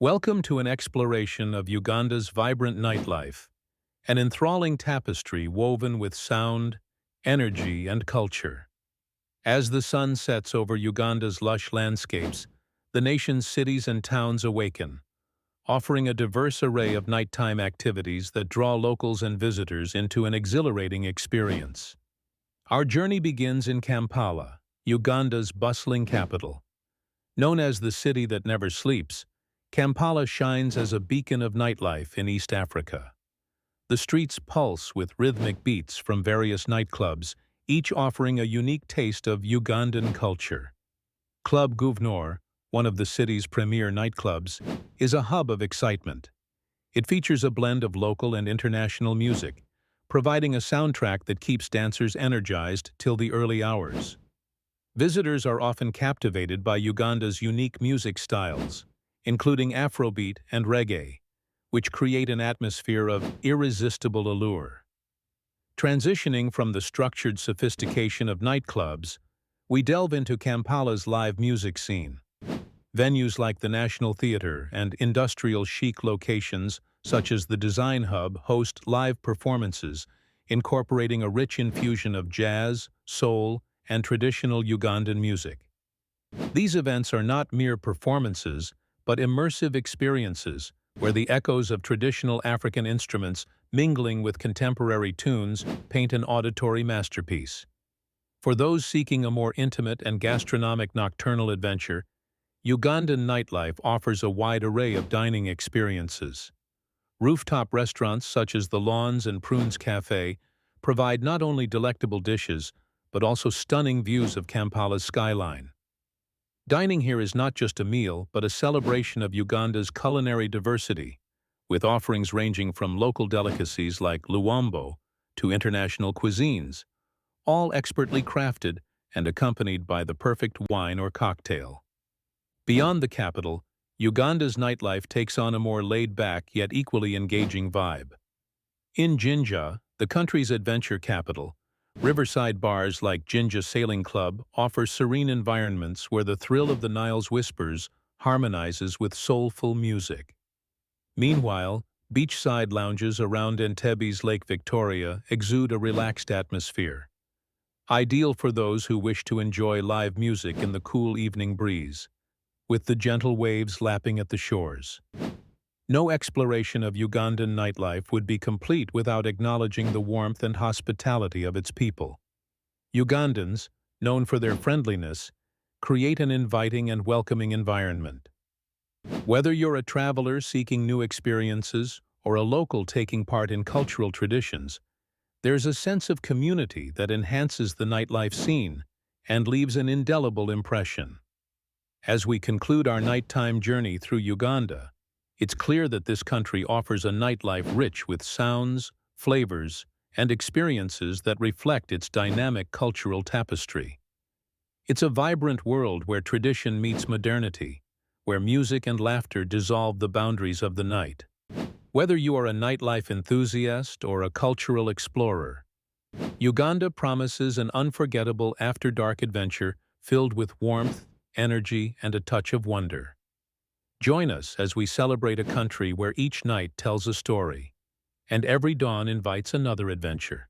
Welcome to an exploration of Uganda's vibrant nightlife, an enthralling tapestry woven with sound, energy, and culture. As the sun sets over Uganda's lush landscapes, the nation's cities and towns awaken, offering a diverse array of nighttime activities that draw locals and visitors into an exhilarating experience. Our journey begins in Kampala, Uganda's bustling capital. Known as the city that never sleeps, Kampala shines as a beacon of nightlife in East Africa. The streets pulse with rhythmic beats from various nightclubs, each offering a unique taste of Ugandan culture. Club Gouverneur, one of the city's premier nightclubs, is a hub of excitement. It features a blend of local and international music, providing a soundtrack that keeps dancers energized till the early hours. Visitors are often captivated by Uganda's unique music styles, including Afrobeat and reggae, which create an atmosphere of irresistible allure. Transitioning from the structured sophistication of nightclubs, we delve into Kampala's live music scene. Venues like the National Theatre and industrial chic locations such as the Design Hub host live performances, incorporating a rich infusion of jazz, soul, and traditional Ugandan music. These events are not mere performances, but immersive experiences where the echoes of traditional African instruments mingling with contemporary tunes paint an auditory masterpiece. For those seeking a more intimate and gastronomic nocturnal adventure, Ugandan nightlife offers a wide array of dining experiences. Rooftop restaurants such as the Lawns and Prunes Cafe provide not only delectable dishes, but also stunning views of Kampala's skyline. Dining here is not just a meal, but a celebration of Uganda's culinary diversity, with offerings ranging from local delicacies like luambo to international cuisines, all expertly crafted and accompanied by the perfect wine or cocktail. Beyond the capital, Uganda's nightlife takes on a more laid-back yet equally engaging vibe. In Jinja, the country's adventure capital, riverside bars like Jinja Sailing Club offer serene environments where the thrill of the Nile's whispers harmonizes with soulful music. Meanwhile, beachside lounges around Entebe's Lake Victoria exude a relaxed atmosphere, ideal for those who wish to enjoy live music in the cool evening breeze, with the gentle waves lapping at the shores. No exploration of Ugandan nightlife would be complete without acknowledging the warmth and hospitality of its people. Ugandans, known for their friendliness, create an inviting and welcoming environment. Whether you're a traveler seeking new experiences or a local taking part in cultural traditions, there's a sense of community that enhances the nightlife scene and leaves an indelible impression. As we conclude our nighttime journey through Uganda, it's clear that this country offers a nightlife rich with sounds, flavors, and experiences that reflect its dynamic cultural tapestry. It's a vibrant world where tradition meets modernity, where music and laughter dissolve the boundaries of the night. Whether you are a nightlife enthusiast or a cultural explorer, Uganda promises an unforgettable after-dark adventure filled with warmth, energy, and a touch of wonder. Join us as we celebrate a country where each night tells a story, and every dawn invites another adventure.